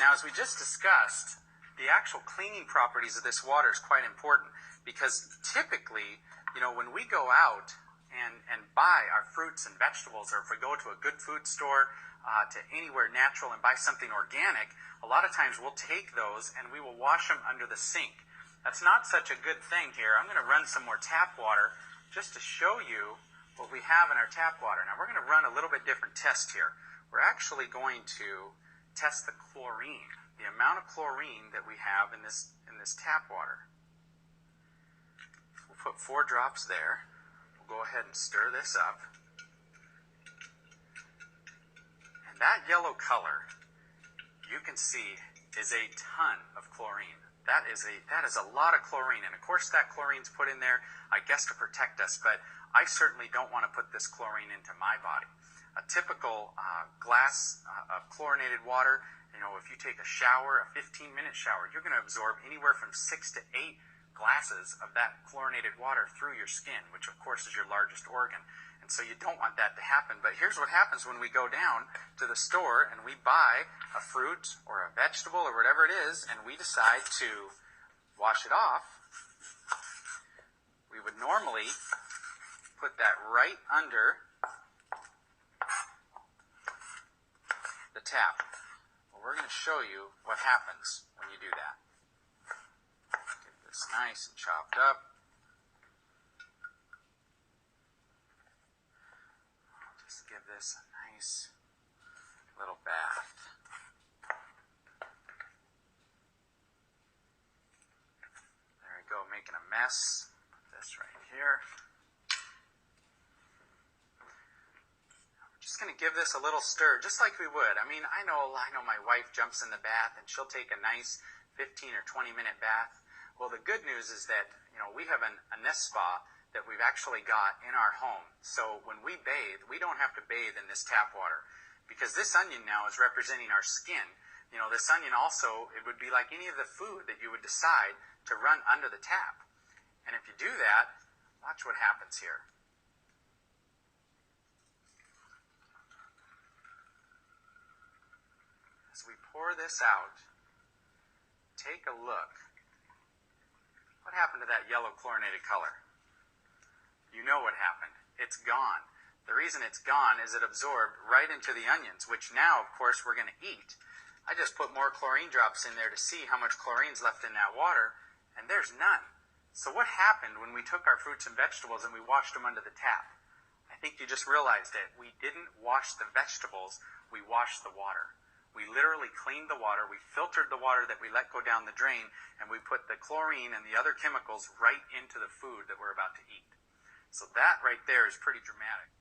Now, as we just discussed, the actual cleaning properties of this water is quite important because typically, when we go out and buy our fruits and vegetables, or if we go to a good food store, to anywhere natural and buy something organic, a lot of times we'll take those and we will wash them under the sink. That's not such a good thing here. I'm going to run some more tap water just to show you what we have in our tap water. Now, we're going to run a little bit different test here. We're actually going to test the chlorine, the amount of chlorine that we have in this tap water. We'll put 4 drops there. We'll go ahead and stir this up. And that yellow color, you can see, is a ton of chlorine. That is a lot of chlorine. And of course that chlorine's put in there, I guess, to protect us, but I certainly don't want to put this chlorine into my body. A typical glass of chlorinated water, if you take a shower, a 15-minute shower, you're going to absorb anywhere from 6 to 8 glasses of that chlorinated water through your skin, which of course is your largest organ. And so you don't want that to happen. But here's what happens when we go down to the store and we buy a fruit or a vegetable or whatever it is, and we decide to wash it off. We would normally put that right under the tap. Well, we're going to show you what happens when you do that. Get this nice and chopped up. I'll just give this a nice little bath. There we go, making a mess. Put this right here. Just going to give this a little stir, just like we would. I mean, I know my wife jumps in the bath and she'll take a nice 15 or 20-minute bath. Well, the good news is that, we have a nest spa that we've actually got in our home. So when we bathe, we don't have to bathe in this tap water because this onion now is representing our skin. This onion also, it would be like any of the food that you would decide to run under the tap. And if you do that, watch what happens here. As we pour this out, take a look. What happened to that yellow chlorinated color? You know what happened. It's gone. The reason it's gone is it absorbed right into the onions, which now, of course, we're going to eat. I just put more chlorine drops in there to see how much chlorine's left in that water, and there's none. So what happened when we took our fruits and vegetables and we washed them under the tap? I think you just realized it. We didn't wash the vegetables, we washed the water. We literally cleaned the water, we filtered the water that we let go down the drain, and we put the chlorine and the other chemicals right into the food that we're about to eat. So that right there is pretty dramatic.